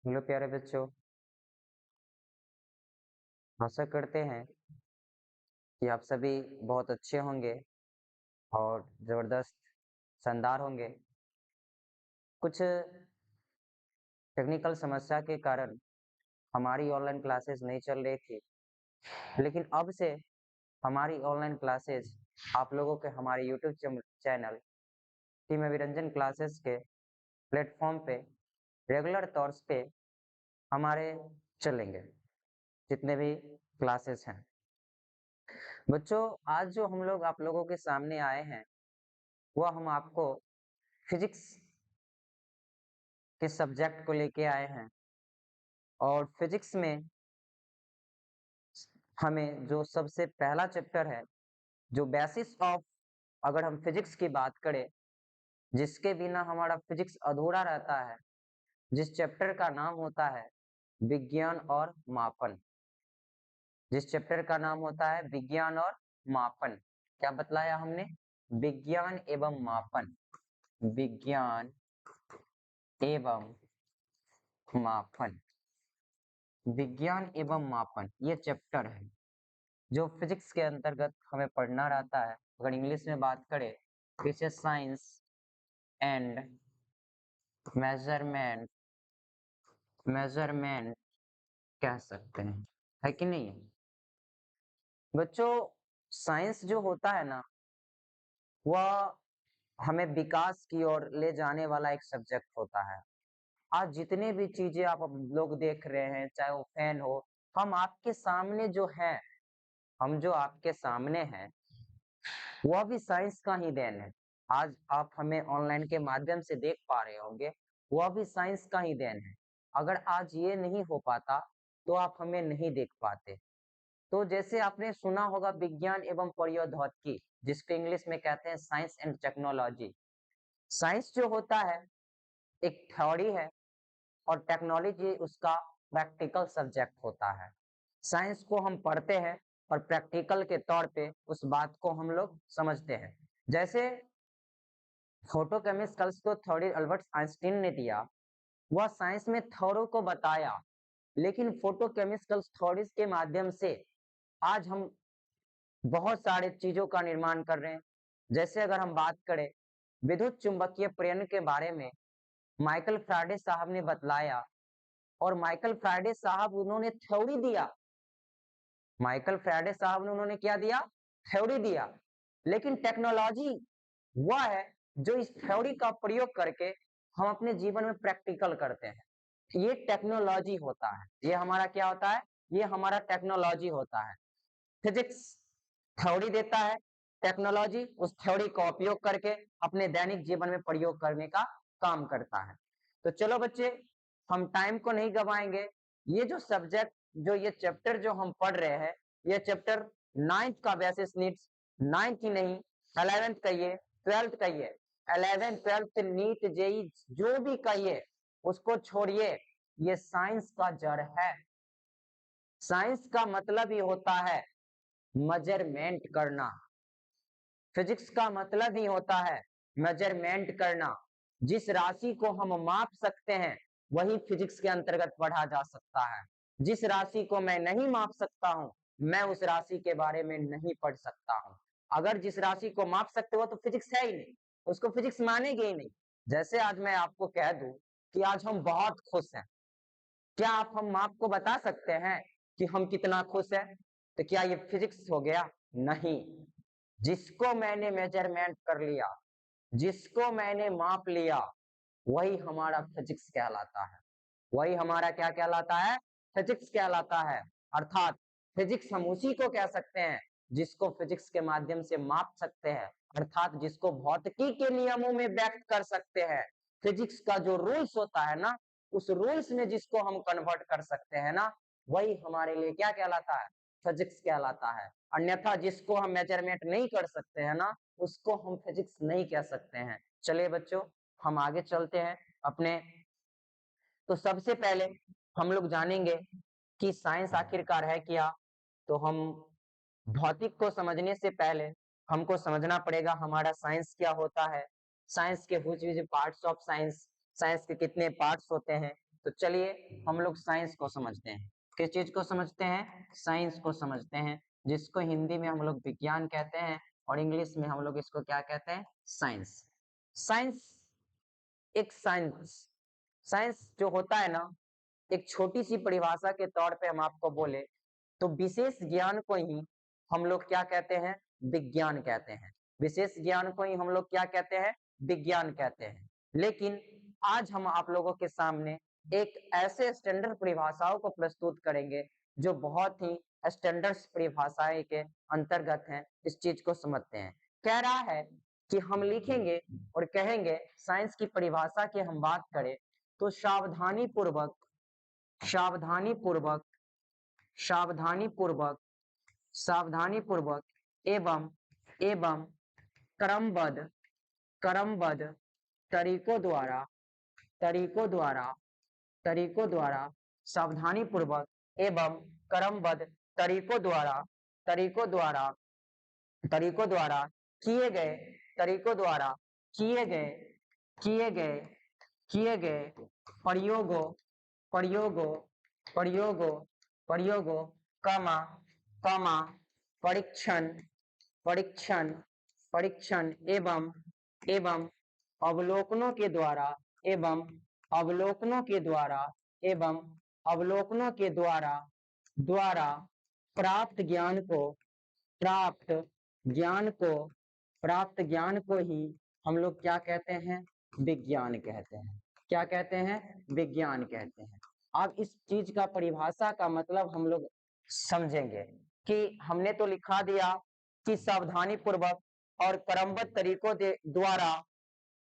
Hello प्यारे बच्चों, आशा करते हैं कि आप सभी बहुत अच्छे होंगे और ज़बरदस्त शानदार होंगे। कुछ टेक्निकल समस्या के कारण हमारी ऑनलाइन क्लासेस नहीं चल रही थी, लेकिन अब से हमारी ऑनलाइन क्लासेस आप लोगों के हमारे YouTube channel team Abhiranjan classes के प्लेटफॉर्म पे रेगुलर तौर पे हमारे चलेंगे, जितने भी क्लासेस हैं। बच्चों, आज जो हम लोग आप लोगों के सामने आए हैं वह हम आपको फिजिक्स के सब्जेक्ट को लेके आए हैं और फिजिक्स में हमें जो सबसे पहला चैप्टर है, जो बेसिस ऑफ, अगर हम फिजिक्स की बात करें, जिसके बिना हमारा फिजिक्स अधूरा रहता है, जिस चैप्टर का नाम होता है विज्ञान और मापन। जिस चैप्टर का नाम होता है विज्ञान और मापन, क्या बतलाया हमने? विज्ञान एवं मापन। विज्ञान एवं मापन। विज्ञान एवं मापन ये चैप्टर है जो फिजिक्स के अंतर्गत हमें पढ़ना रहता है। अगर इंग्लिश में बात करें तो इसे साइंस एंड मेजरमेंट मेजरमेंट कह सकते हैं, है कि नहीं? बच्चों, साइंस जो होता है ना, वह हमें विकास की ओर ले जाने वाला एक सब्जेक्ट होता है। आज जितने भी चीजें आप अब लोग देख रहे हैं, चाहे वो फैन हो, हम आपके सामने जो है, हम जो आपके सामने हैं, वह भी साइंस का ही देन है। आज आप हमें ऑनलाइन के माध्यम से देख पा रहे होंगे, वह भी साइंस का ही देन है। अगर आज ये नहीं हो पाता तो आप हमें नहीं देख पाते। तो जैसे आपने सुना होगा विज्ञान एवं प्रौद्योगिकी, जिसको इंग्लिश में कहते हैं साइंस एंड टेक्नोलॉजी। साइंस जो होता है एक थ्योरी है और टेक्नोलॉजी उसका प्रैक्टिकल सब्जेक्ट होता है। साइंस को हम पढ़ते हैं और प्रैक्टिकल के तौर पे उस बात को हम लोग समझते हैं। जैसे फोटोकेमिकल्स को थ्योरी अल्बर्ट आइंस्टीन ने दिया, वह साइंस में थ्योरी को बताया, लेकिन फोटोकेमिकल्स थ्योरीज के माध्यम से आज हम बहुत सारे चीजों का निर्माण कर रहे हैं। जैसे अगर हम बात करें विद्युत चुंबकीय प्रेरण के बारे में, माइकल फैराडे साहब ने बतलाया और माइकल फैराडे साहब उन्होंने थ्योरी दिया। माइकल फैराडे साहब ने उन्होंने क्या दिया? थ्योरी दिया। लेकिन टेक्नोलॉजी वह है जो इस थ्योरी का प्रयोग करके हम अपने जीवन में प्रैक्टिकल करते हैं। ये टेक्नोलॉजी होता है। ये हमारा क्या होता है? ये हमारा टेक्नोलॉजी होता है। फिजिक्स थ्योरी देता है, टेक्नोलॉजी उस थ्योरी का उपयोग करके अपने दैनिक जीवन में प्रयोग करने का काम करता है। तो चलो बच्चे, हम टाइम को नहीं गवाएंगे। ये जो सब्जेक्ट, जो ये चैप्टर जो हम पढ़ रहे हैं, ये चैप्टर 9th का बेसिस नीड्स, 9th ही नहीं 11th कहिए, 12th कहिए, 11th 12th नीट जेई जो भी कहिए उसको छोड़िए, ये साइंस का जड़ है। साइंस का मतलब ही होता है मेजरमेंट करना। फिजिक्स का मतलब ही होता है मेजरमेंट करना। जिस राशि को हम माप सकते हैं वही फिजिक्स के अंतर्गत पढ़ा जा सकता है। जिस राशि को मैं नहीं माप सकता हूं, मैं उस राशि के बारे में नहीं पढ़ सकता हूं। अगर जिस राशि को माप सकते हो तो फिजिक्स है ही नहीं, उसको फिजिक्स मानेगे ही नहीं। जैसे आज मैं आपको कह दूं कि आज हम बहुत खुश हैं, क्या आप हम आपको बता सकते हैं कि हम कितना खुश हैं? तो क्या ये फिजिक्स हो गया? नहीं। जिसको मैंने मेजरमेंट कर लिया, जिसको मैंने माप लिया, वही हमारा फिजिक्स कहलाता है। वही हमारा क्या कहलाता है? फिजिक्स कहलाता है। अर्थात फिजिक्स हम उसी को कह सकते हैं जिसको फिजिक्स के माध्यम से माप सकते हैं, अर्थात जिसको भौतिकी के नियमों में व्यक्त कर सकते हैं। फिजिक्स का जो रूल्स होता है ना, उस रूल्स में जिसको हम कन्वर्ट कर सकते हैं ना, वही हमारे लिए क्या कहलाता है? फिजिक्स कहलाता है। अन्यथा जिसको हम मेजरमेंट नहीं कर सकते हैं ना, उसको हम फिजिक्स नहीं कह सकते हैं। चलिए बच्चों, हम आगे चलते हैं अपने। तो सबसे पहले हम लोग जानेंगे कि साइंस आखिरकार है क्या। तो हम भौतिक को समझने से पहले हमको समझना पड़ेगा हमारा साइंस क्या होता है। साइंस के which parts of science, science के कितने पार्ट्स होते हैं। तो चलिए हम लोग साइंस को समझते हैं। किस चीज को समझते हैं? साइंस को समझते हैं, जिसको हिंदी में हम लोग विज्ञान कहते हैं और इंग्लिश में हम लोग इसको क्या कहते हैं? साइंस। साइंस एक साइंस जो होता है ना, एक छोटी सी परिभाषा के तौर पे हम आपको बोले तो विशेष ज्ञान को ही हम लोग क्या कहते हैं? विज्ञान कहते हैं। विशेष ज्ञान को ही हम लोग क्या कहते हैं? विज्ञान कहते हैं। लेकिन आज हम आप लोगों के सामने एक ऐसे स्टैंडर्ड परिभाषाओं को प्रस्तुत करेंगे जो बहुत ही स्टैंडर्ड परिभाषाएं के अंतर्गत हैं। इस चीज को समझते हैं। कह रहा है कि हम लिखेंगे और कहेंगे साइंस की परिभाषा की हम बात करें तो सावधानी पूर्वक सावधानी पूर्वक सावधानी पूर्वक सावधानी पूर्वक एवं एवं क्रमबद्ध क्रमबद्ध तरीकों द्वारा तरीकों द्वारा तरीकों द्वारा सावधानी पूर्वक एवं क्रमबद्ध तरीकों द्वारा तरीकों द्वारा तरीकों द्वारा किए गए तरीकों द्वारा किए गए किए गए किए गए प्रयोगों प्रयोगों प्रयोगों प्रयोगों कमा कमा परीक्षण परीक्षण परीक्षण एवं एवं अवलोकनों के द्वारा एवं अवलोकनों के द्वारा एवं अवलोकनों के द्वारा द्वारा प्राप्त ज्ञान को प्राप्त ज्ञान को प्राप्त ज्ञान को ही हम लोग क्या कहते हैं? विज्ञान कहते हैं। क्या कहते हैं? विज्ञान कहते हैं। अब इस चीज का परिभाषा का मतलब हम लोग समझेंगे कि हमने तो लिखा दिया कि सावधानी पूर्वक और क्रमबद्ध तरीकों द्वारा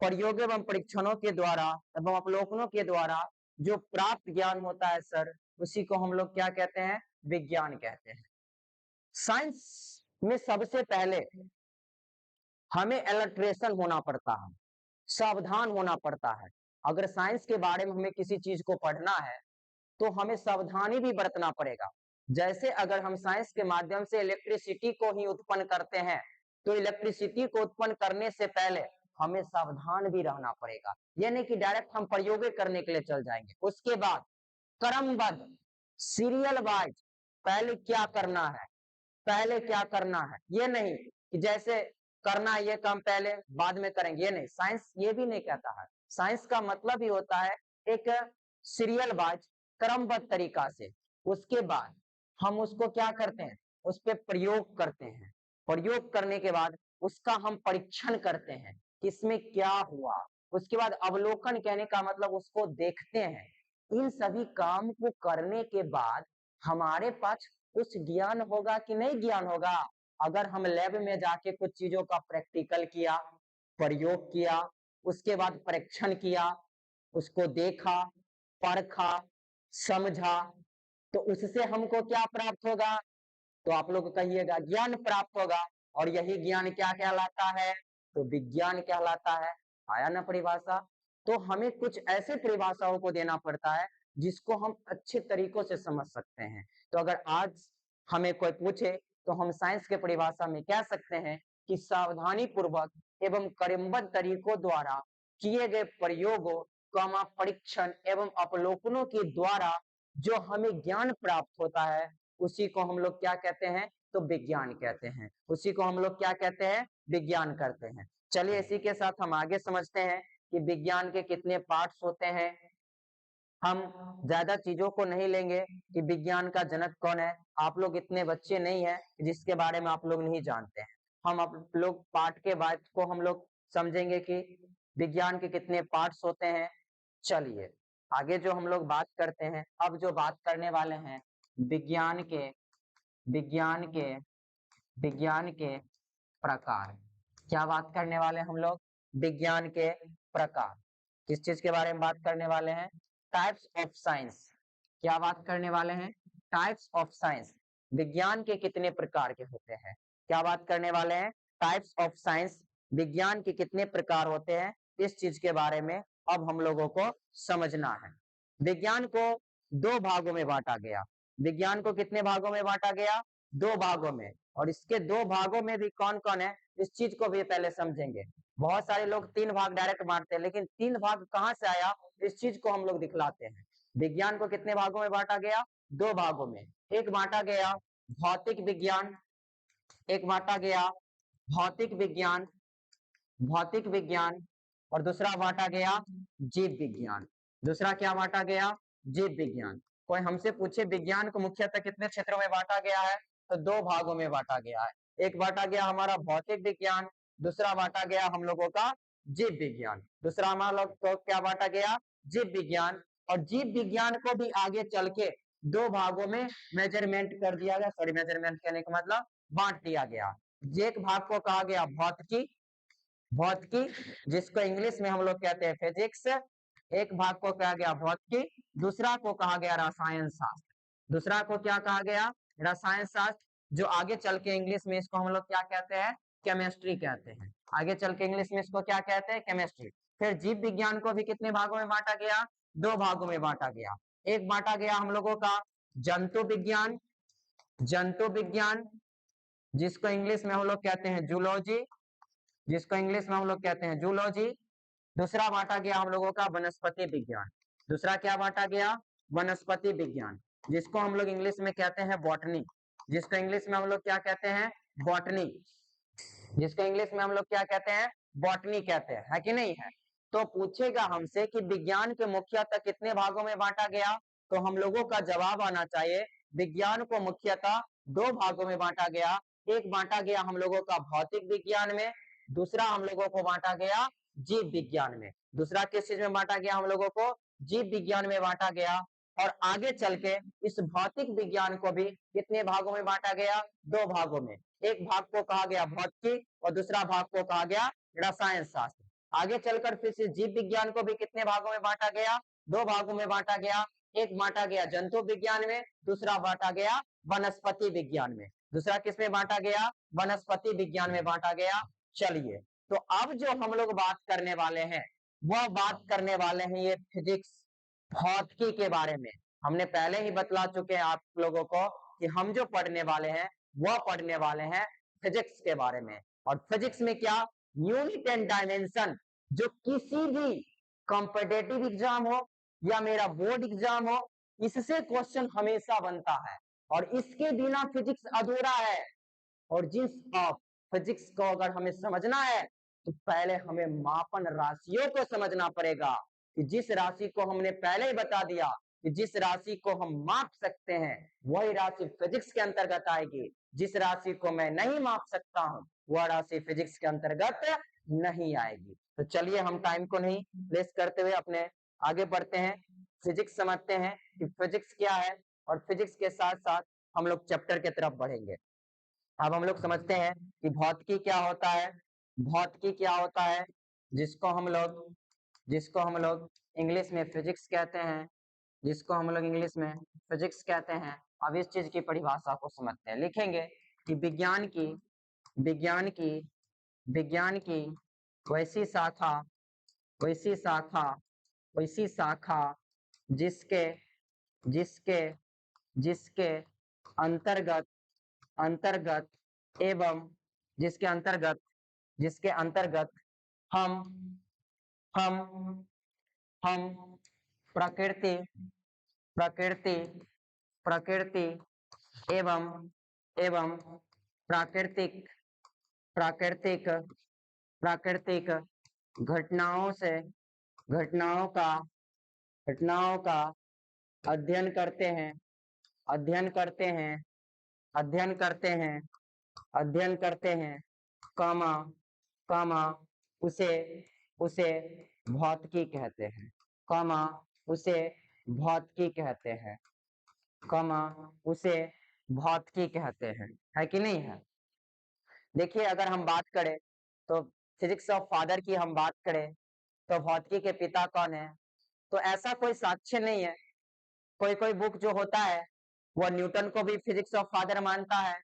प्रयोग एवं परीक्षणों के द्वारा एवं अवलोकनों के द्वारा जो प्राप्त ज्ञान होता है सर, उसी को हम लोग क्या कहते हैं? विज्ञान कहते हैं। साइंस में सबसे पहले हमें अलर्ट्रेशन होना पड़ता है, सावधान होना पड़ता है। अगर साइंस के बारे में हमें किसी चीज को पढ़ना है तो हमें सावधानी भी बरतना पड़ेगा। जैसे अगर हम साइंस के माध्यम से इलेक्ट्रिसिटी को ही उत्पन्न करते हैं तो इलेक्ट्रिसिटी को उत्पन्न करने से पहले हमें सावधान भी रहना पड़ेगा। यानी कि डायरेक्ट हम प्रयोग करने के लिए चल जाएंगे। उसके बाद क्रमबद्ध सीरियल वाइज पहले क्या करना है, पहले क्या करना है, ये नहीं कि जैसे करना है ये काम पहले बाद में करेंगे, ये नहीं। साइंस ये भी नहीं कहता है। साइंस का मतलब ही होता है एक सीरियल वाइज क्रमबद्ध तरीका से। उसके बाद हम उसको क्या करते हैं? उस पर प्रयोग करते हैं। प्रयोग करने के बाद उसका हम परीक्षण करते हैं कि इसमें क्या हुआ। उसके बाद अवलोकन कहने का मतलब उसको देखते हैं। इन सभी काम को करने के बाद हमारे पास कुछ ज्ञान होगा कि नहीं ज्ञान होगा? अगर हम लैब में जाके कुछ चीजों का प्रैक्टिकल किया, प्रयोग किया, उसके बाद परीक्षण किया, उसको देखा, परखा, समझा, तो उससे हमको क्या प्राप्त होगा? तो आप लोग कहिएगा ज्ञान प्राप्त होगा। और यही ज्ञान क्या कहलाता है? तो विज्ञान कहलाता है। आया ना परिभाषा? तो हमें कुछ ऐसे परिभाषाओं को देना पड़ता है जिसको हम अच्छे तरीकों से समझ सकते हैं। तो अगर आज हमें कोई पूछे तो हम साइंस के परिभाषा में कह सकते हैं कि सावधानी पूर्वक एवं क्रमबद्ध तरीकों द्वारा किए गए प्रयोगों परीक्षण एवं अवलोकनों के द्वारा जो हमें ज्ञान प्राप्त होता है उसी को हम लोग क्या कहते हैं? तो विज्ञान कहते हैं। उसी को हम लोग क्या कहते हैं? विज्ञान करते हैं। चलिए इसी के साथ हम आगे समझते हैं कि विज्ञान के कितने पार्ट्स होते हैं। हम ज्यादा चीजों को नहीं लेंगे कि विज्ञान का जनक कौन है। आप लोग इतने बच्चे नहीं हैं जिसके बारे में आप लोग नहीं जानते हैं। हम आप लोग पार्ट के बाद को हम लोग समझेंगे कि विज्ञान के कितने पार्ट्स होते हैं। चलिए आगे जो हम लोग बात करते हैं, अब जो बात करने वाले हैं विज्ञान के विज्ञान के विज्ञान के प्रकार। क्या बात करने वाले हम लोग? विज्ञान के प्रकार। किस चीज के बारे में बात करने वाले हैं? Types of science. क्या बात करने वाले हैं? Types of science. विज्ञान के कितने प्रकार के होते हैं? क्या बात करने वाले हैं? Types of science. विज्ञान के कितने प्रकार होते हैं, इस चीज के बारे में अब हम लोगों को समझना है। विज्ञान को दो भागों में बांटा गया। विज्ञान को कितने भागों में बांटा गया? दो भागों में। और इसके दो भागों में भी कौन कौन है, इस चीज को भी पहले समझेंगे। बहुत सारे लोग तीन भाग डायरेक्ट बांटते हैं, लेकिन तीन भाग कहाँ से आया, इस चीज को हम लोग दिखलाते हैं। विज्ञान को कितने भागों में बांटा गया? 2 भागों में। एक बांटा गया भौतिक विज्ञान, एक बांटा गया भौतिक विज्ञान, भौतिक विज्ञान, और दूसरा बांटा गया जीव विज्ञान। दूसरा क्या बांटा गया? जीव विज्ञान। कोई हमसे पूछे विज्ञान को मुख्यतः कितने क्षेत्रों में बांटा गया है, तो 2 भागों में बांटा गया है। एक बांटा गया हमारा भौतिक विज्ञान, दूसरा बांटा गया हम लोगों का जीव विज्ञान। दूसरा हमारा लोग को क्या बांटा गया? जीव विज्ञान। और जीव विज्ञान को भी आगे चल के 2 भागों में मेजरमेंट कर दिया गया, सॉरी मेजरमेंट करने का मतलब बांट दिया गया। एक भाग को कहा गया भौतिकी, भौतिकी जिसको इंग्लिश में हम लोग कहते हैं फिजिक्स। एक भाग को कहा गया भौतिकी, दूसरा को कहा गया रसायन शास्त्र। दूसरा को क्या कहा गया? रसायन शास्त्र, जो आगे चल के इंग्लिश में इसको हम लोग क्या कहते हैं? केमिस्ट्री कहते हैं। आगे चल के इंग्लिश में इसको क्या कहते हैं? केमिस्ट्री। फिर जीव विज्ञान को भी कितने भागों में बांटा गया? 2 भागों में बांटा गया। एक बांटा गया हम लोगों का जंतु विज्ञान, जंतु विज्ञान जिसको इंग्लिश में हम लोग कहते हैं जूलॉजी, जिसको इंग्लिश में हम लोग कहते हैं जूलॉजी। दूसरा बांटा गया हम लोगों का वनस्पति विज्ञान। दूसरा क्या बांटा गया? वनस्पति विज्ञान, जिसको हम लोग इंग्लिश में कहते हैं बॉटनी, जिसको इंग्लिश में हम लोग क्या कहते हैं? बॉटनी, जिसको इंग्लिश में हम लोग क्या कहते हैं? बॉटनी कहते हैं, है कि नहीं है? तो पूछेगा हमसे कि विज्ञान के मुख्यतः कितने भागों में बांटा गया, तो हम लोगों का जवाब आना चाहिए विज्ञान को मुख्यतः 2 भागों में बांटा गया। एक बांटा गया हम लोगों का भौतिक विज्ञान में, दूसरा हम लोगों को बांटा गया जीव विज्ञान में। दूसरा किस चीज में बांटा गया? हम लोगों को जीव विज्ञान में बांटा गया। और आगे चल के इस भौतिक विज्ञान को भी कितने भागों में बांटा गया? 2 भागों में। एक भाग को कहा गया भौतिकी और दूसरा भाग को कहा गया रसायन शास्त्र। आगे चलकर फिर से जीव विज्ञान को भी कितने भागों में बांटा गया? 2 भागों में बांटा गया। एक बांटा गया जंतु विज्ञान में, दूसरा बांटा गया वनस्पति विज्ञान में। दूसरा किस में बांटा गया? वनस्पति विज्ञान में बांटा गया। चलिए, तो अब जो हम लोग बात करने वाले हैं वह बात करने वाले हैं ये फिजिक्स, भौतिकी के बारे में। हमने पहले ही बतला चुके हैं आप लोगों को कि हम जो पढ़ने वाले हैं वह पढ़ने वाले हैं फिजिक्स के बारे में। और फिजिक्स में क्या? यूनिट एंड डायमेंशन, जो किसी भी कॉम्पिटिटिव एग्जाम हो या मेरा बोर्ड एग्जाम हो, इससे क्वेश्चन हमेशा बनता है और इसके बिना फिजिक्स अधूरा है। और जिस फिजिक्स को अगर हमें समझना है तो पहले हमें मापन राशियों को समझना पड़ेगा, कि जिस राशि को हमने पहले ही बता दिया कि जिस राशि को हम माप सकते हैं वही राशि फिजिक्स के अंतर्गत आएगी। जिस राशि को मैं नहीं माप सकता हूं वह राशि फिजिक्स के अंतर्गत नहीं आएगी। तो चलिए हम टाइम को नहीं वेस्ट करते हुए अपने आगे बढ़ते हैं, फिजिक्स समझते हैं कि फिजिक्स क्या है, और फिजिक्स के साथ साथ हम लोग चैप्टर के तरफ बढ़ेंगे। अब हम लोग समझते हैं कि भौतिकी क्या होता है। भौतिकी क्या होता है, जिसको हम लोग इंग्लिश में फिजिक्स कहते हैं, जिसको हम लोग इंग्लिश में फिजिक्स कहते हैं। अब इस चीज की परिभाषा को समझते हैं। लिखेंगे कि विज्ञान की विज्ञान की वैसी शाखा वैसी शाखा वैसी शाखा जिसके जिसके जिसके अंतर्गत अंतर्गत एवं जिसके अंतर्गत हम हम हम प्रकृति प्रकृति प्रकृति एवं एवं प्राकृतिक प्राकृतिक प्राकृतिक घटनाओं से घटनाओं का अध्ययन करते हैं अध्ययन करते हैं अध्ययन करते हैं अध्ययन करते हैं कामा कामा उसे उसे भौतिकी कहते हैं, कामा उसे भौतिकी कहते हैं, कामा उसे भौतिकी कहते हैं, है कि नहीं है? देखिए, अगर हम बात करें तो फिजिक्स ऑफ फादर की हम बात करें तो भौतिकी के पिता कौन है, तो ऐसा कोई साक्ष्य नहीं है। कोई कोई बुक जो होता है वह न्यूटन को भी फिजिक्स ऑफ फादर मानता है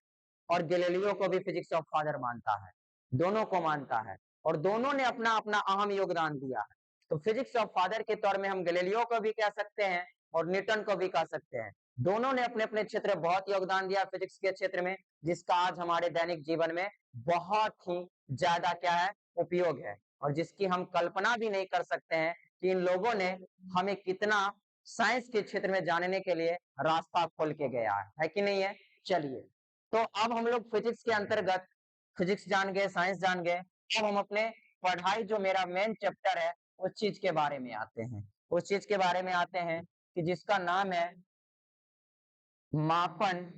और गैलीलियो को भी फिजिक्स ऑफ फादर मानता है, दोनों को मानता है और दोनों ने अपना अपना अहम योगदान दिया है। तो फिजिक्स ऑफ फादर के तौर में हम गैलीलियो को भी कह सकते हैं और न्यूटन को भी कह सकते हैं। दोनों ने अपने अपने क्षेत्र में बहुत योगदान दिया फिजिक्स के क्षेत्र में, जिसका आज हमारे दैनिक जीवन में बहुत ही ज्यादा क्या है, उपयोग है, और जिसकी हम कल्पना भी नहीं कर सकते हैं कि इन लोगों ने हमें कितना साइंस के क्षेत्र में जानने के लिए रास्ता खोल के गया है कि नहीं है। चलिए, तो अब हम लोग फिजिक्स के अंतर्गत फिजिक्स जान गए, साइंस जान गए। अब हम अपने पढ़ाई जो मेरा मेन चैप्टर है उस चीज के बारे में आते हैं, उस चीज के बारे में आते हैं कि जिसका नाम है मापन।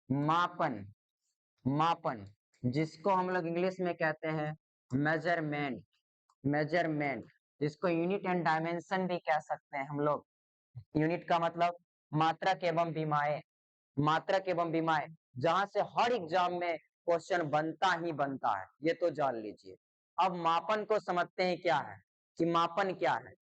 मापन, मापन, जिसको हम लोग इंग्लिश में कहते हैं मेजरमेंट। मेजरमेंट, जिसको यूनिट एंड डायमेंशन भी कह सकते हैं हम लोग। यूनिट का मतलब मात्रक एवं विमाएं, मात्रक एवं विमाएं, जहां से हर एग्जाम में क्वेश्चन बनता ही बनता है, ये तो जान लीजिए। अब मापन को समझते हैं क्या है, कि मापन क्या है।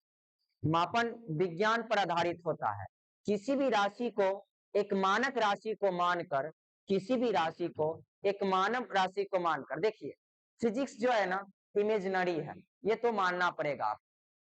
मापन विज्ञान पर आधारित होता है। किसी भी राशि को एक मानक राशि को मानकर, किसी भी राशि को एक मानक राशि को मानकर, देखिए फिजिक्स जो है ना इमेजिनरी है, ये तो मानना पड़ेगा आप,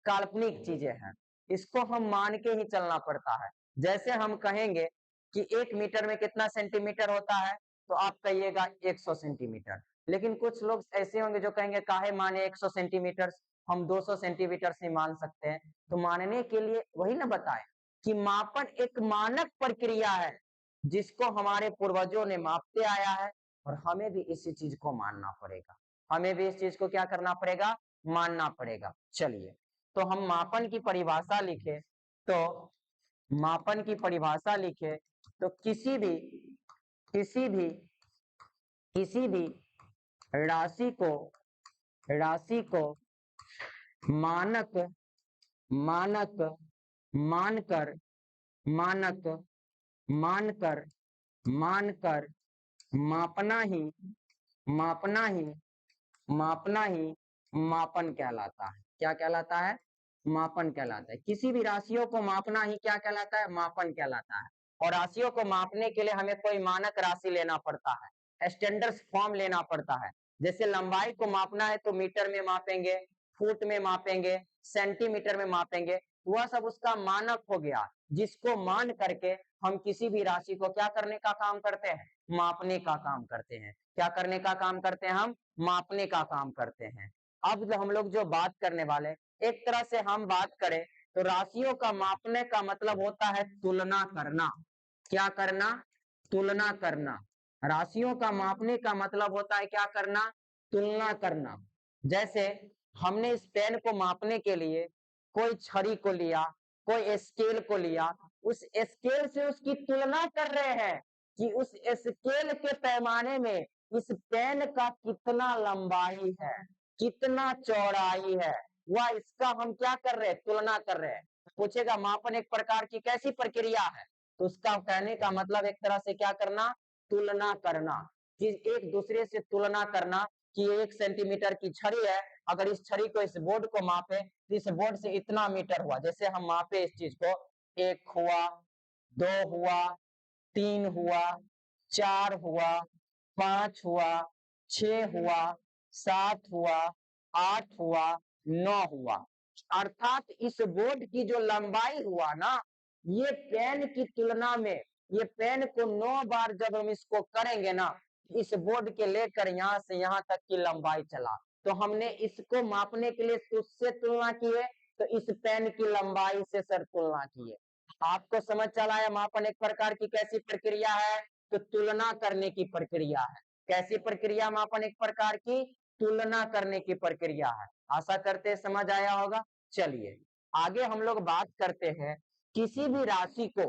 काल्पनिक चीजें हैं, इसको हम मान के ही चलना पड़ता है। जैसे हम कहेंगे कि 1 मीटर में कितना सेंटीमीटर होता है, तो आप कहिएगा 100 सेंटीमीटर। लेकिन कुछ लोग ऐसे होंगे जो कहेंगे काहे माने 100 सेंटीमीटर, हम 200 सेंटीमीटर से मान सकते हैं। तो मानने के लिए वही ना बताए कि मापन एक मानक प्रक्रिया है जिसको हमारे पूर्वजों ने मापते आया है, और हमें भी इसी चीज को मानना पड़ेगा। हमें भी इस चीज को क्या करना पड़ेगा, मानना पड़ेगा। चलिए, तो हम मापन की परिभाषा लिखे, तो मापन की परिभाषा लिखे तो किसी भी किसी भी राशि को राशि को मानक मानक मानकर मानक मानकर मानकर मापना ही मापना ही मापना ही मापन कहलाता है। क्या कहलाता है, मापन कहलाता है। किसी भी राशियों को मापना ही क्या कहलाता है, मापन कहलाता है। और राशियों को मापने के लिए हमें कोई मानक राशि लेना पड़ता है, स्टैंडर्ड फॉर्म लेना पड़ता है। जैसे लंबाई को मापना है तो मीटर में मापेंगे, फुट में मापेंगे, सेंटीमीटर में मापेंगे, वह सब उसका मानक हो गया, जिसको मान करके हम किसी भी राशि को क्या करने का काम करते हैं, मापने का काम करते हैं। क्या करने का काम करते हैं, हम मापने का काम करते हैं। अब हम लोग जो बात करने वाले, एक तरह से हम बात करें तो राशियों का मापने का मतलब होता है तुलना करना। क्या करना, तुलना करना। राशियों का मापने का मतलब होता है क्या करना, तुलना करना। जैसे हमने इस पेन को मापने के लिए कोई छड़ी को लिया, कोई स्केल को लिया, उस स्केल से उसकी तुलना कर रहे हैं कि उस स्केल के पैमाने में इस पेन का कितना लंबाई है, कितना चौड़ाई है, वह इसका हम क्या कर रहे हैं, तुलना कर रहे हैं। पूछेगा मापन एक प्रकार की कैसी प्रक्रिया है, तो उसका कहने का मतलब एक तरह से क्या करना, तुलना करना, कि एक दूसरे से तुलना करना कि 1 सेंटीमीटर की छड़ी है, अगर इस छड़ी को इस बोर्ड को मापे तो इस बोर्ड से इतना मीटर हुआ। जैसे हम मापे इस चीज को, 1 हुआ, 2 हुआ, 3 हुआ, 4 हुआ, 5 हुआ, 6 हुआ, 7 हुआ, 8 हुआ, 9 हुआ। अर्थात इस बोर्ड की जो लंबाई हुआ ना, ये पेन की तुलना में, ये पेन को 9 बार जब हम इसको करेंगे ना, इस बोर्ड के लेकर यहाँ से यहाँ तक की लंबाई चला, तो हमने इसको मापने के लिए उससे तुलना की है, तो इस पेन की लंबाई से सर तुलना की है। आपको समझ चला है मापन एक प्रकार की कैसी प्रक्रिया है, तो तुलना करने की प्रक्रिया है। कैसी प्रक्रिया, मापन एक प्रकार की तुलना करने की प्रक्रिया है। आशा करते हैं समझ आया होगा। चलिए आगे हम लोग बात करते हैं, किसी भी राशि को,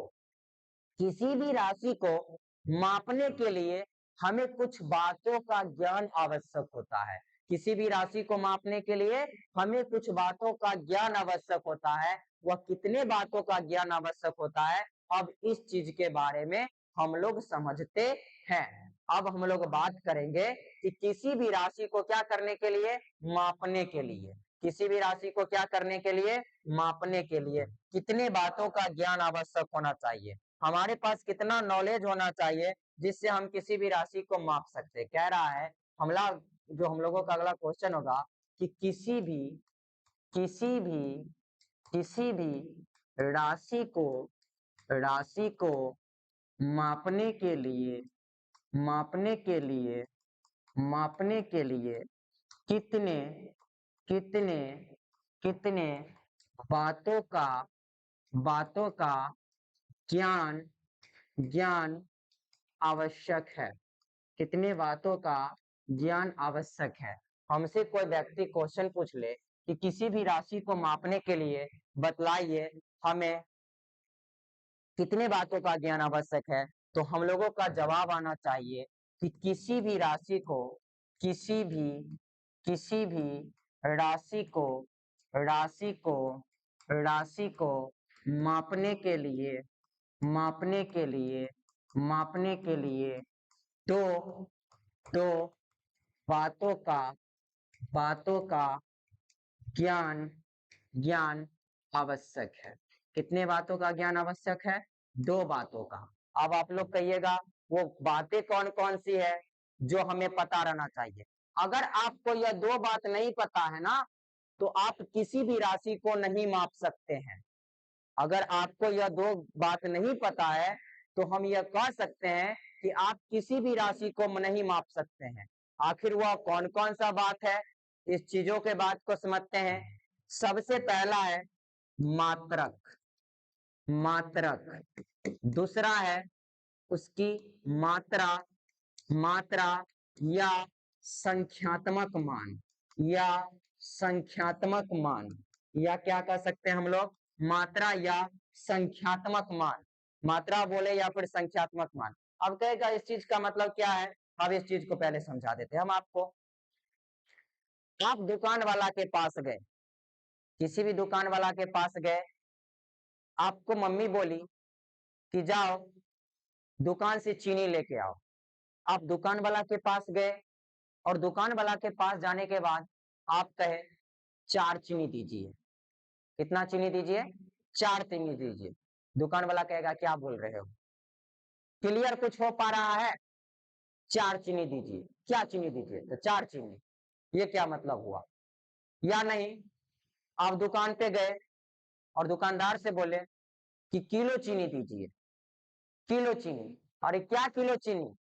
किसी भी राशि को मापने के लिए हमें कुछ बातों का ज्ञान आवश्यक होता है। किसी भी राशि को मापने के लिए हमें कुछ बातों का ज्ञान आवश्यक होता है। वह कितने बातों का ज्ञान आवश्यक होता है, अब इस चीज के बारे में हम लोग समझते हैं। अब हम लोग बात करेंगे कि किसी भी राशि को क्या करने के लिए, मापने के लिए, किसी भी राशि को क्या करने के लिए, मापने के लिए कितने बातों का ज्ञान आवश्यक होना चाहिए, हमारे पास कितना नॉलेज होना चाहिए जिससे हम किसी भी राशि को माप सकते हैं। कह रहा है हमला, जो हम लोगों का अगला क्वेश्चन होगा कि किसी भी किसी भी राशि को मापने के लिए मापने के लिए मापने के लिए कितने कितने कितने बातों का बातों का ज्ञान आवश्यक है। कितने बातों का ज्ञान आवश्यक है। हमसे कोई व्यक्ति क्वेश्चन पूछ ले कि किसी भी राशि को मापने के लिए बतलाइए हमें कितने बातों का ज्ञान आवश्यक है, तो हम लोगों का जवाब आना चाहिए कि किसी भी राशि को किसी भी किसी भी राशि को राशि को राशि को मापने के लिए मापने के लिए मापने के लिए दो दो बातों का ज्ञान ज्ञान आवश्यक है। कितने बातों का ज्ञान आवश्यक है? 2 बातों का। अब आप लोग कहिएगा वो बातें कौन कौन सी है जो हमें पता रहना चाहिए। अगर आपको यह 2 बात नहीं पता है ना, तो आप किसी भी राशि को नहीं माप सकते हैं। अगर आपको यह 2 बात नहीं पता है, तो हम यह कह सकते हैं कि आप किसी भी राशि को नहीं माप सकते हैं। आखिर वह कौन कौन सा बात है, इस चीजों के बात को समझते हैं। सबसे पहला है मात्रक। मात्रक। दूसरा है उसकी मात्रा मात्रा या संख्यात्मक मान या संख्यात्मक मान या क्या कह सकते हैं हम लोग, मात्रा या संख्यात्मक मान। मात्रा बोले या फिर संख्यात्मक मान। अब कहेगा इस चीज का मतलब क्या है। अब इस चीज को पहले समझा देते हैं हम आपको। आप दुकान वाला के पास गए, किसी भी दुकान वाला के पास गए, आपको मम्मी बोली कि जाओ दुकान से चीनी लेके आओ। आप दुकान वाला के पास गए और दुकान वाला के पास जाने के बाद आप कहे 4 चीनी दीजिए। कितना चीनी दीजिए? 4 चीनी दीजिए। दुकान वाला कहेगा क्या बोल रहे हो, क्लियर कुछ हो पा रहा है? 4 चीनी दीजिए। क्या चीनी दीजिए? तो 4 चीनी। ये क्या मतलब हुआ? या नहीं, आप दुकान पे गए और दुकानदार से बोले कि किलो चीनी दीजिए। किलो चीनी। अरे क्या किलो चीनी?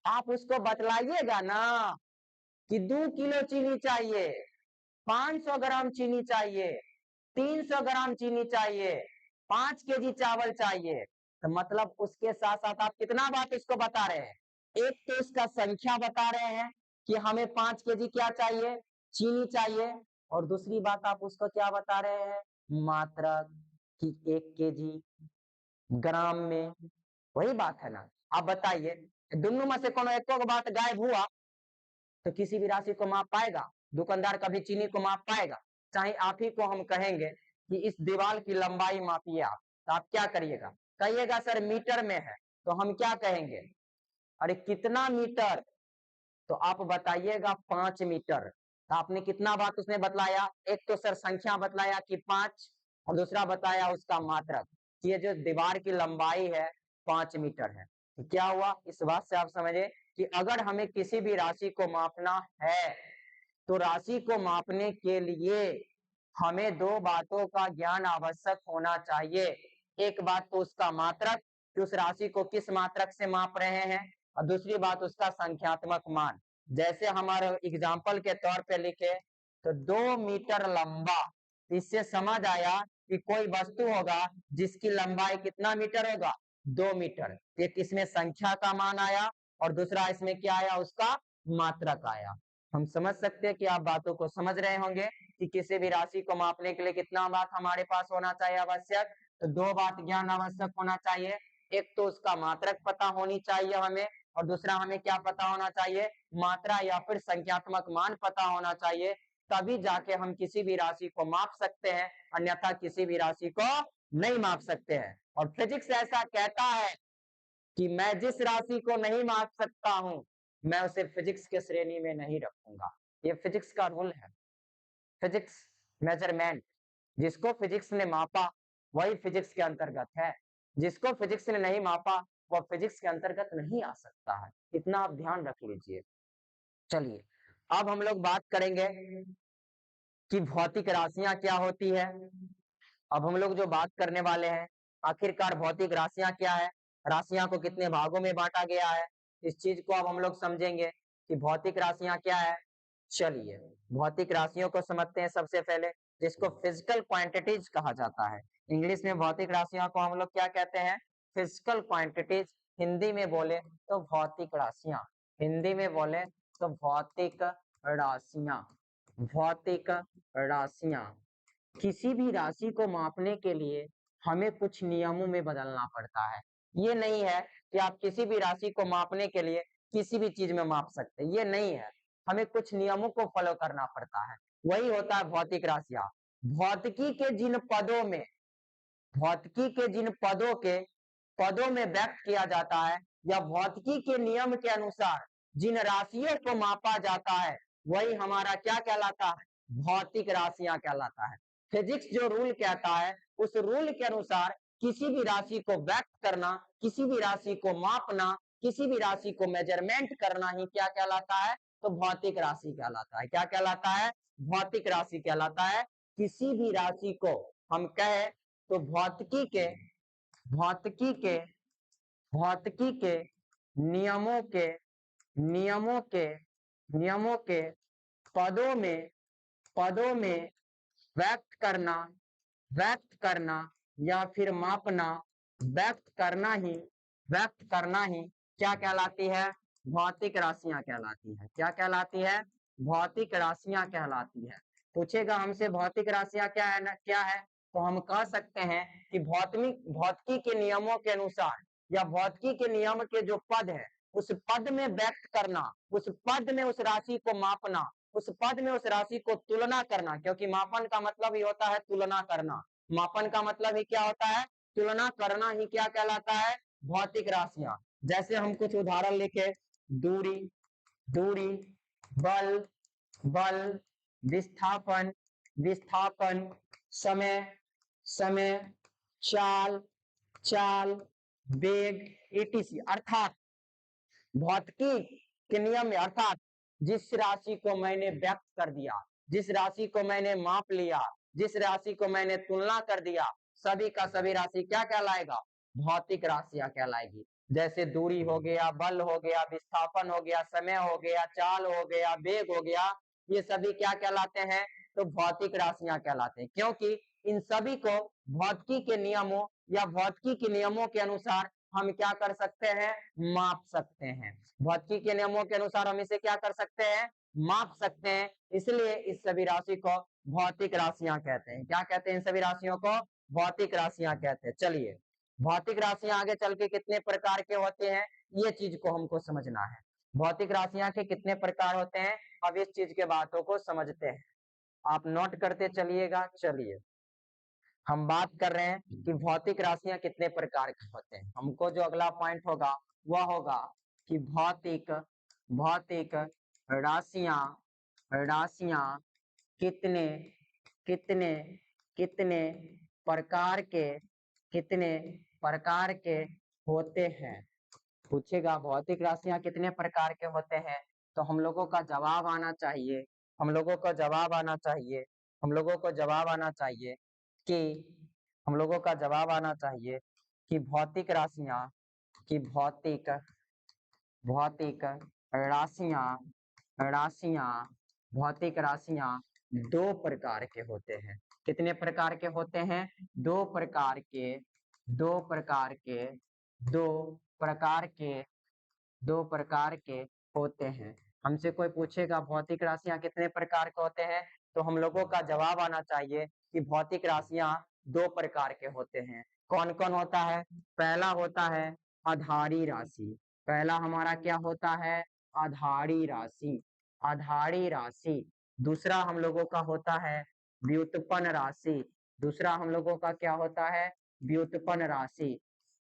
आप उसको बतलाइएगा ना कि 2 किलो चीनी चाहिए, 500 ग्राम चीनी चाहिए, 300 ग्राम चीनी चाहिए, 5 केजी चावल चाहिए। तो मतलब उसके साथ साथ आप कितना बात उसको बता रहे हैं। एक तो उसका संख्या बता रहे हैं कि हमें 5 केजी क्या चाहिए, चीनी चाहिए। और दूसरी बात आप उसको क्या बता रहे हैं, मात्रा कि 1 केजी ग्राम में। वही बात है ना। आप बताइए, दोनों में से कोनो एक बात गायब हुआ तो किसी भी राशि को माप पाएगा? दुकानदार कभी चीनी को माप पाएगा? चाहे आप ही को हम कहेंगे कि इस दीवार की लंबाई मापिए आप, तो आप क्या करिएगा? कहिएगा सर मीटर में है। तो हम क्या कहेंगे, अरे कितना मीटर? तो आप बताइएगा 5 मीटर। तो आपने कितना बात उसने बतलाया, एक तो सर संख्या बतलाया कि 5, और दूसरा बताया उसका मात्रक कि ये जो दीवार की लंबाई है 5 मीटर है। तो क्या हुआ, इस बात से आप समझे कि अगर हमें किसी भी राशि को मापना है, तो राशि को मापने के लिए हमें 2 बातों का ज्ञान आवश्यक होना चाहिए। एक बात तो उसका मात्रक कि उस राशि को किस मात्रक से माप रहे हैं, और दूसरी बात उसका संख्यात्मक मान। जैसे हमारे एग्जाम्पल के तौर पे लिखे तो 2 मीटर लंबा। इससे समझ आया कि कोई वस्तु होगा जिसकी लंबाई कितना मीटर होगा, 2 मीटर। एक इसमें संख्या का मान आया और दूसरा इसमें क्या आया, उसका मात्रक आया। हम समझ सकते हैं कि आप बातों को समझ रहे होंगे कि किसी भी राशि को मापने के लिए कितना बात हमारे पास होना चाहिए आवश्यक। तो 2 बात ज्ञान आवश्यक होना चाहिए। एक तो उसका मात्रक पता होनी चाहिए हमें, और दूसरा हमें क्या पता होना चाहिए, मात्रा या फिर संख्यात्मक मान पता होना चाहिए। तभी जाके हम किसी भी राशि को माप सकते हैं, अन्यथा किसी भी राशि को नहीं माप सकते हैं। और फिजिक्स ऐसा कहता है कि मैं जिस राशि को नहीं माप सकता हूं, मैं उसे फिजिक्स के श्रेणी में नहीं रखूंगा। ये फिजिक्स का रूल है। फिजिक्स मेजरमेंट, जिसको फिजिक्स ने मापा वही फिजिक्स के अंतर्गत है, जिसको फिजिक्स ने नहीं मापा वह फिजिक्स के अंतर्गत नहीं आ सकता है। इतना आप ध्यान रख लीजिए। चलिए अब हम लोग बात करेंगे कि भौतिक राशियां क्या होती है। अब हम लोग जो बात करने वाले हैं, आखिरकार भौतिक राशियां क्या है, राशियां को कितने भागों में बांटा गया है, इस चीज को अब हम लोग समझेंगे कि भौतिक राशियां क्या है। चलिए भौतिक राशियों को समझते हैं सबसे पहले, जिसको फिजिकल क्वांटिटीज कहा जाता है। इंग्लिश में भौतिक राशियों को हम लोग क्या कहते हैं? Physical quantities. हिंदी में बोले तो भौतिक राशियां। हिंदी में बोले तो भौतिक राशियां। भौतिक राशियां। किसी भी राशि को मापने के लिए हमें कुछ नियमों में बदलना पड़ता है। ये नहीं है कि आप किसी भी राशि को मापने के लिए किसी भी चीज में माप सकते हैं, ये नहीं है। हमें कुछ नियमों को फॉलो करना पड़ता है, वही होता है भौतिक राशियां। भौतिकी के जिन पदों में भौतिकी के जिन पदों में व्यक्त किया जाता है या भौतिकी के नियम के अनुसार जिन राशियों को मापा जाता है, वही हमारा क्या कहलाता है? भौतिक राशियां कहलाता है। फिजिक्स जो रूल कहता है, उस रूल के अनुसार किसी भी राशि को व्यक्त करना, किसी भी राशि को मापना, किसी भी राशि को मेजरमेंट करना ही क्या कहलाता है? तो भौतिक राशि कहलाता है। क्या कहलाता है? भौतिक राशि कहलाता है। किसी भी राशि को हम कहे तो भौतिकी के भौतिकी के नियमों के नियमों के नियमों के पदों में व्यक्त करना व्यक्त करना या फिर मापना, व्यक्त करना ही क्या कहलाती है? भौतिक राशियां कहलाती है। क्या कहलाती है? भौतिक राशियां कहलाती है। पूछेगा हमसे भौतिक राशियां क्या है ना, क्या है? तो हम कह सकते हैं कि भौतिकी के नियमों के अनुसार या भौतिकी के नियम के जो पद है, उस पद में व्यक्त करना, उस पद में उस राशि को मापना, उस पद में उस राशि को तुलना करना, क्योंकि मापन का मतलब ही होता है तुलना करना। मापन का मतलब ही क्या होता है? तुलना करना ही क्या कहलाता है? भौतिक राशियां। जैसे हम कुछ उदाहरण लिखे, दूरी दूरी बल बल विस्थापन विस्थापन समय समय चाल चाल वेग etc। अर्थात भौतिकी के नियम में, अर्थात जिस राशि को मैंने व्यक्त कर दिया, जिस राशि को मैंने माप लिया, जिस राशि को मैंने तुलना कर दिया, सभी का सभी राशि क्या कहलाएगा? भौतिक राशियां कहलाएगी। जैसे दूरी हो गया, बल हो गया, विस्थापन हो गया, समय हो गया, चाल हो गया, वेग हो गया, ये सभी क्या कहलाते हैं? तो भौतिक राशियां कहलाते हैं। क्योंकि इन सभी को भौतिकी के नियमों या भौतिकी के नियमों के अनुसार हम क्या कर सकते हैं? माप सकते हैं। भौतिकी के नियमों के अनुसार हम इसे क्या कर सकते हैं? माप सकते हैं। इसलिए इस सभी राशि को भौतिक राशियां कहते हैं। क्या कहते हैं? इन सभी राशियों को भौतिक राशियां कहते हैं। चलिए, भौतिक राशियां आगे चल के कितने प्रकार के होते हैं, ये चीज को हमको समझना है। भौतिक राशियां के कितने प्रकार होते हैं, अब इस चीज के बातों को समझते हैं। आप नोट करते चलिएगा। चलिए, हम बात कर रहे हैं कि भौतिक राशियां कितने प्रकार के होते हैं। हमको जो अगला पॉइंट होगा वह होगा कि भौतिक भौतिक राशियां राशियां कितने कितने कितने प्रकार के कितने प्रकार के होते हैं। पूछेगा भौतिक राशियां कितने प्रकार के होते हैं, तो हम लोगों का जवाब आना चाहिए हम लोगों को जवाब आना चाहिए हम लोगों को जवाब आना चाहिए कि हम लोगों का जवाब आना चाहिए कि भौतिक राशियां कि भौतिक राशियां राशियां भौतिक राशियां दो प्रकार के होते हैं। कितने प्रकार के होते हैं? दो प्रकार के दो प्रकार के दो प्रकार के दो प्रकार के होते हैं। हमसे कोई पूछेगा भौतिक राशियां कितने प्रकार के होते हैं, तो हम लोगों का जवाब आना चाहिए कि भौतिक राशियां दो प्रकार के होते हैं। कौन कौन होता है? पहला होता है आधारी राशि। पहला हमारा क्या होता है? आधारी राशि। आधारी राशि। दूसरा हम लोगों का होता है व्युत्पन्न राशि। दूसरा हम लोगों का क्या होता है? व्युत्पन्न राशि।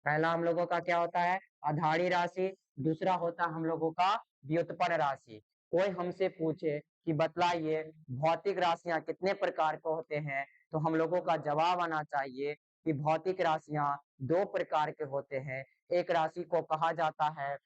पहला हम लोगों का क्या होता है? आधारी राशि। दूसरा होता हम लोगों का व्युत्पन्न राशि। कोई हमसे पूछे कि बतलाइए भौतिक राशियां कितने प्रकार के होते हैं, तो हम लोगों का जवाब आना चाहिए कि भौतिक राशियां दो प्रकार के होते हैं। एक राशि को कहा जाता है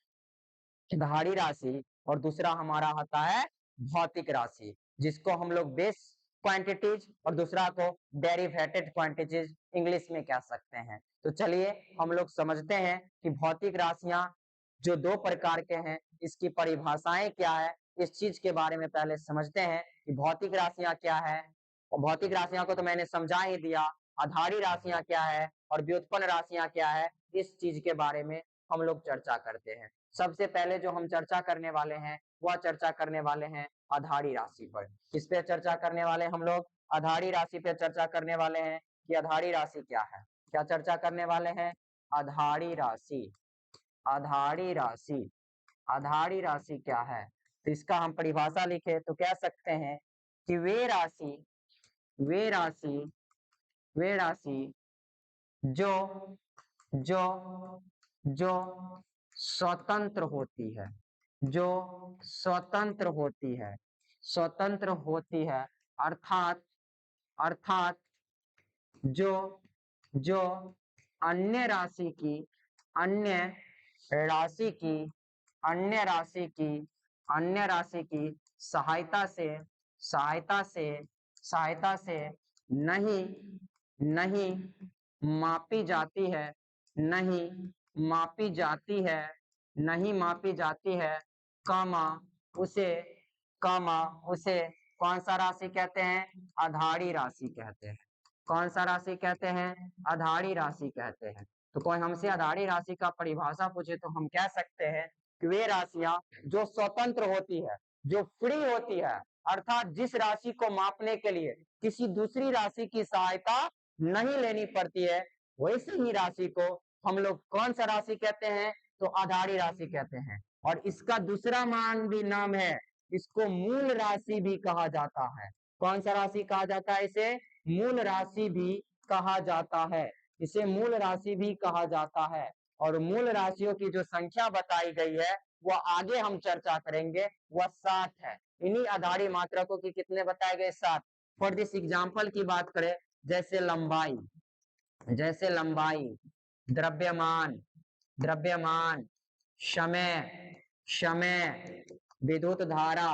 आधारी राशि और दूसरा हमारा होता है भौतिक राशि, जिसको हम लोग बेस क्वांटिटीज और दूसरा को डेरिवेटेड क्वांटिटीज इंग्लिश में कह सकते हैं। तो चलिए हम लोग समझते हैं कि भौतिक राशियां जो दो प्रकार के हैं, इसकी परिभाषाएं क्या है, इस चीज के बारे में पहले समझते हैं कि भौतिक राशियां क्या है। और भौतिक राशियां को तो मैंने समझा ही दिया। आधारी राशियां क्या है और व्युत्पन्न राशियां क्या है, इस चीज के बारे में हम लोग चर्चा करते हैं। सबसे पहले जो हम चर्चा करने वाले हैं वह चर्चा करने वाले हैं आधारी राशि पर। किस पे चर्चा करने वाले हम लोग? आधारी राशि पे चर्चा करने वाले हैं कि आधारी राशि क्या है। क्या चर्चा करने वाले हैं? आधारी राशि। आधारी राशि, आधारी राशि क्या है? तो इसका हम परिभाषा लिखे तो कह सकते हैं कि वे राशि, वे राशि, वे राशि जो जो जो स्वतंत्र होती है, जो स्वतंत्र होती है, स्वतंत्र होती है, अर्थात अर्थात जो जो अन्य राशि की, अन्य राशि की, अन्य राशि की, अन्य राशि की सहायता से, सहायता से, सहायता से नहीं नहीं मापी जाती है, नहीं मापी जाती है, नहीं मापी जाती है, कामा उसे, कामा उसे कौन सा राशि कहते हैं? आधारी राशि कहते हैं। कौन सा राशि कहते हैं? आधारी राशि कहते हैं। तो कोई हमसे आधारी राशि का परिभाषा पूछे तो हम कह सकते हैं कि वे राशियां जो स्वतंत्र होती है, जो फ्री होती है, अर्थात जिस राशि को मापने के लिए किसी दूसरी राशि की सहायता नहीं लेनी पड़ती है, वैसे ही राशि को हम लोग कौन सा राशि कहते हैं? तो आधारी राशि कहते हैं। और इसका दूसरा मान भी नाम है, इसको मूल राशि भी कहा जाता है। कौन सा राशि कहा जाता है? इसे मूल राशि भी कहा जाता है। इसे मूल राशि भी कहा जाता है। और मूल राशियों की जो संख्या बताई गई है वह आगे हम चर्चा करेंगे, वह 7 है। इन्हीं आधारी मात्रकों की कितने बताए गए? 7। फॉर दिस एग्जाम्पल की बात करें, जैसे लंबाई, जैसे लंबाई, द्रव्यमान, द्रव्यमान, समय, समय, विद्युत धारा,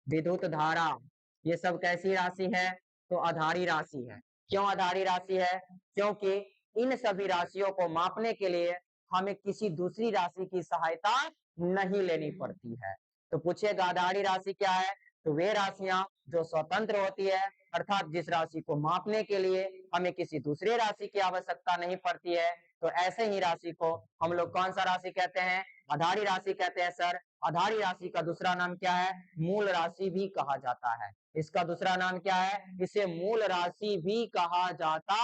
विद्युत धारा, ये सब कैसी राशि है? तो आधारी राशि है। क्यों आधारी राशि है? क्योंकि इन सभी राशियों को मापने के लिए हमें किसी दूसरी राशि की सहायता नहीं लेनी पड़ती है। तो पूछेगा आधारी राशि क्या है? तो वे राशियां जो स्वतंत्र होती है, अर्थात जिस राशि को मापने के लिए हमें किसी दूसरे राशि की आवश्यकता नहीं पड़ती है, तो ऐसे ही राशि को हम लोग कौन सा राशि कहते हैं? आधारी राशि कहते हैं। सर, आधारी राशि का दूसरा नाम क्या है? मूल राशि भी कहा जाता है। इसका दूसरा नाम क्या है? इसे मूल राशि भी कहा जाता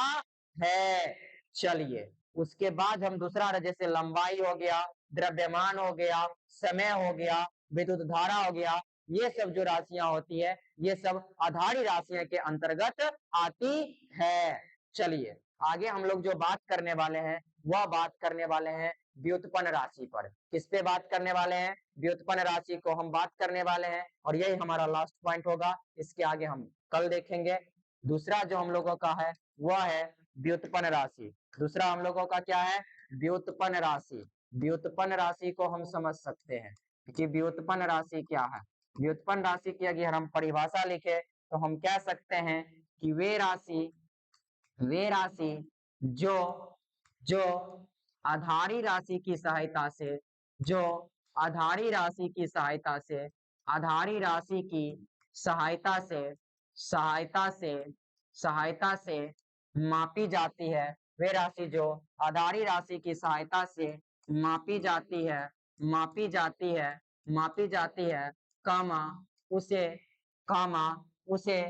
है। चलिए, उसके बाद हम दूसरा, जैसे लंबाई हो गया, द्रव्यमान हो गया, समय हो गया, विद्युत धारा हो गया, ये सब जो राशियां होती है ये सब आधारी राशियों के अंतर्गत आती है। चलिए, आगे हम लोग जो बात करने वाले हैं वह बात करने वाले हैं व्युत्पन्न राशि पर। किस पे बात करने वाले हैं? व्युत्पन्न राशि को हम बात करने वाले हैं और यही हमारा लास्ट पॉइंट होगा। इसके आगे हम कल देखेंगे। दूसरा जो हम लोगों का है वह है व्युत्पन्न राशि। दूसरा हम लोगों का क्या है? व्युत्पन्न राशि। व्युत्पन्न राशि को हम समझ सकते हैं कि व्युत्पन्न राशि क्या है। व्युत्पन्न राशि की अगर हम परिभाषा लिखे तो हम कह सकते हैं कि वे राशि, वे राशि जो जो आधारी राशि की सहायता से, जो आधारी राशि की सहायता से, आधारी राशि की सहायता से, सहायता से, सहायता से मापी जाती है, वे राशि जो आधारी राशि की सहायता से मापी जाती है, मापी जाती है, मापी जाती है, कामा उसे, कामा उसे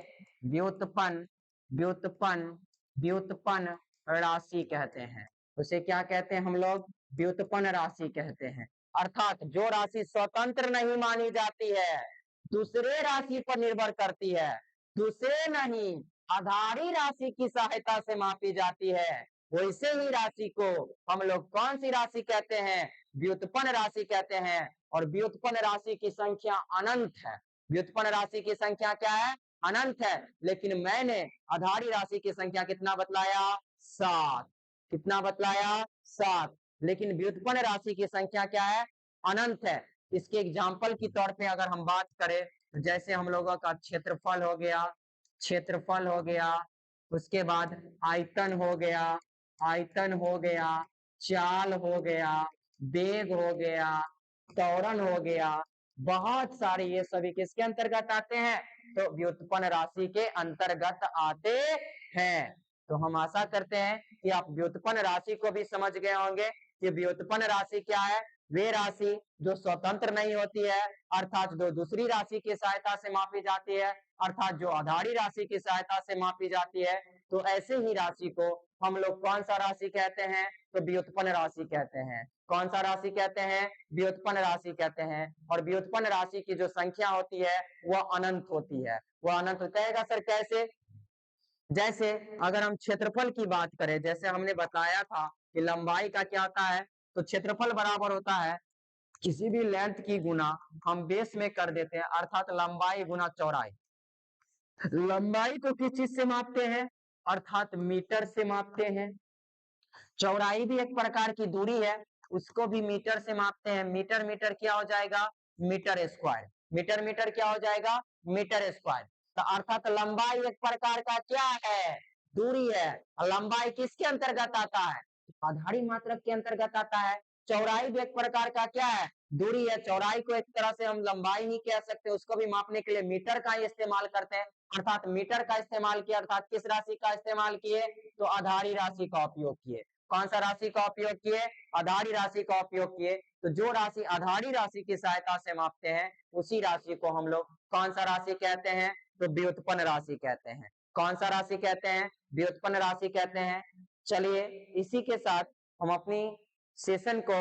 व्युत्पन्न, व्युत्पन्न, व्युत्पन्न राशि कहते हैं। उसे क्या कहते हैं हम लोग? व्युत्पन्न राशि कहते हैं। अर्थात जो राशि स्वतंत्र नहीं मानी जाती है, दूसरे राशि पर निर्भर करती है, दूसरे नहीं आधारी राशि की सहायता से मापी जाती है, वैसे ही राशि को हम लोग कौन सी राशि कहते हैं? व्युत्पन्न राशि कहते हैं। और व्युत्पन्न राशि की संख्या अनंत है। व्युत्पन्न राशि की संख्या क्या है? अनंत है। लेकिन मैंने आधारी राशि की संख्या कितना बतलाया? 7। कितना बतलाया? 7। लेकिन व्युत्पन्न राशि की संख्या क्या है? अनंत है। इसके एग्जाम्पल की तौर पे अगर हम बात करें तो जैसे हम लोगों का क्षेत्रफल हो गया, क्षेत्रफल हो गया, उसके बाद आयतन हो गया, आयतन हो गया, चाल हो गया, वेग हो गया, त्वरण हो गया, बहुत सारे ये सभी किसके अंतर्गत आते हैं? तो व्युत्पन्न राशि के अंतर्गत आते हैं। तो हम आशा करते हैं कि आप व्युत्पन्न राशि को भी समझ गए होंगे कि व्युत्पन्न राशि क्या है। वे राशि जो स्वतंत्र नहीं होती है, अर्थात जो दूसरी राशि की सहायता से मापी जाती है, अर्थात जो आधारी राशि की सहायता से मापी जाती है। तो ऐसे ही राशि को हम लोग कौन सा राशि कहते हैं? तो व्युत्पन्न राशि कहते हैं। कौन सा राशि कहते हैं? व्युत्पन्न राशि कहते हैं। और व्युत्पन्न राशि की जो संख्या होती है वह अनंत होती है। वह अनंत कहेगा सर कैसे? जैसे अगर हम क्षेत्रफल की बात करें, जैसे हमने बताया था कि लंबाई का क्या होता है, तो क्षेत्रफल बराबर होता है किसी भी लेंथ की गुना हम बेस में कर देते हैं, अर्थात लंबाई गुना चौड़ाई। लंबाई को किस चीज से मापते हैं? अर्थात मीटर से मापते हैं। चौड़ाई भी एक प्रकार की दूरी है, उसको भी मीटर से मापते हैं। मीटर मीटर क्या हो जाएगा? Metre square. मीटर मीटर क्या हो जाएगा? Metre square. तो अर्थात लंबाई एक प्रकार का क्या है? दूरी है। और लंबाई किसके अंतर्गत आता है? आधारी मात्रक के अंतर्गत आता है। चौड़ाई भी एक प्रकार का क्या है? दूरी है। चौड़ाई को एक तरह से हम लंबाई ही कह सकते हैं, उसको भी मापने के लिए मीटर का ही इस्तेमाल करते हैं। अर्थात मीटर का इस्तेमाल किया, अर्थात किस राशि का इस्तेमाल किए? तो आधारी राशि का उपयोग किए। कौन सा राशि का उपयोग किए? आधारी राशि का उपयोग किए। तो जो राशि आधारी राशि की सहायता से मापते हैं उसी राशि को हम लोग कौन सा राशि कहते हैं? तो व्युत्पन्न राशि कहते हैं। कौन सा राशि कहते हैं? व्युत्पन्न राशि कहते हैं। चलिए इसी के साथ हम अपनी सेशन को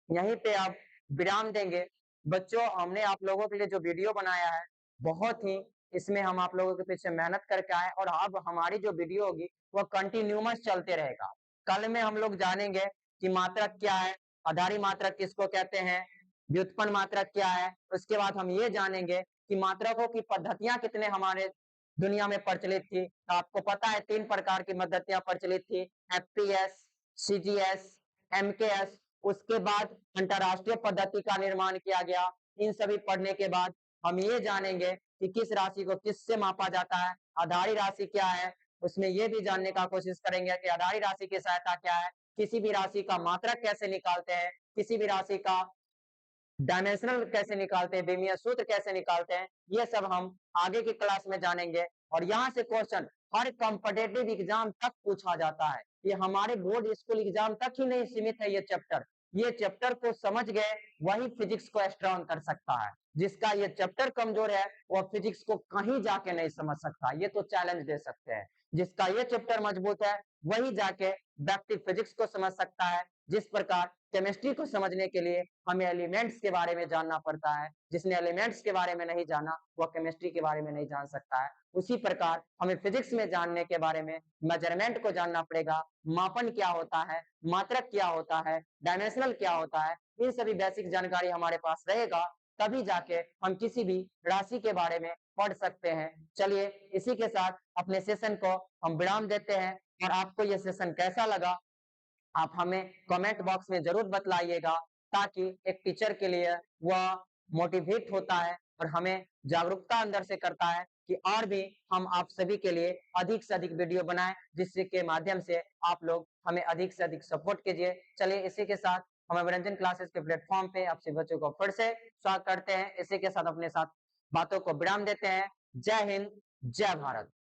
यहीं पे अब विराम देंगे। बच्चों, हमने आप लोगों के लिए जो वीडियो बनाया है बहुत ही, इसमें हम आप लोगों के पीछे मेहनत करके आए, और अब हमारी जो वीडियो होगी वह कंटिन्यूअस चलते रहेगा। कल में हम लोग जानेंगे कि मात्रक क्या है, आधारी मात्रक किसको कहते हैं, व्युत्पन्न मात्रक क्या है। उसके बाद हम ये जानेंगे कि मात्रकों की पद्धतियां कितने हमारे दुनिया में प्रचलित थी। तो आपको पता है 3 प्रकार की पद्धतियां प्रचलित थी, एफपीएस, सीजीएस, एमकेएस। उसके बाद अंतरराष्ट्रीय पद्धति का निर्माण किया गया। इन सभी पढ़ने के बाद हम ये जानेंगे कि किस राशि को किससे मापा जाता है, आधारी राशि क्या है। उसमें ये भी जानने का कोशिश करेंगे कि आधारी राशि की सहायता क्या है, किसी भी राशि का मात्रक कैसे निकालते हैं, किसी भी राशि का डायमेंशनल कैसे निकालते हैं, विमीय सूत्र कैसे निकालते हैं, ये सब हम आगे की क्लास में जानेंगे। और यहाँ से क्वेश्चन हर कॉम्पिटेटिव एग्जाम तक पूछा जाता है। ये हमारे बोर्ड स्कूल एग्जाम तक ही नहीं सीमित है। ये चैप्टर को समझ गए वही फिजिक्स को स्ट्रॉन्ग कर सकता है। जिसका ये चैप्टर कमजोर है वह फिजिक्स को कहीं जाके नहीं समझ सकता, ये तो चैलेंज दे सकते हैं। जिसका ये चैप्टर मजबूत है वही जाके व्यक्ति फिजिक्स को समझ सकता है। जिस प्रकार केमिस्ट्री को समझने के लिए हमें एलिमेंट्स के बारे में जानना पड़ता है, जिसने एलिमेंट्स के बारे में नहीं जाना वह केमिस्ट्री के बारे में नहीं जान सकता है। उसी प्रकार हमें फिजिक्स में जानने के बारे में मेजरमेंट को जानना पड़ेगा, मापन क्या होता है, मात्रक क्या होता है, डायमेंशनल क्या होता है। इन सभी बेसिक जानकारी हमारे पास रहेगा तभी जाके हम किसी भी राशि के बारे में पढ़ सकते हैं। चलिए इसी के साथ अपने सेशन को हम विराम देते हैं। और आपको यह सेशन कैसा लगा आप हमें कमेंट बॉक्स में जरूर बतलाइएगा, ताकि एक टीचर के लिए वह मोटिवेट होता है और हमें जागरूकता अंदर से करता है कि और भी हम आप सभी के लिए अधिक से अधिक वीडियो बनाएं, जिससे के माध्यम से आप लोग हमें अधिक से अधिक सपोर्ट कीजिए। चलिए इसी के साथ हम मनोरंजन क्लासेस के प्लेटफॉर्म पे आप सभी बच्चों को फिर से स्वागत करते हैं। इसी के साथ अपने साथ बातों को विराम देते हैं। जय हिंद, जय भारत।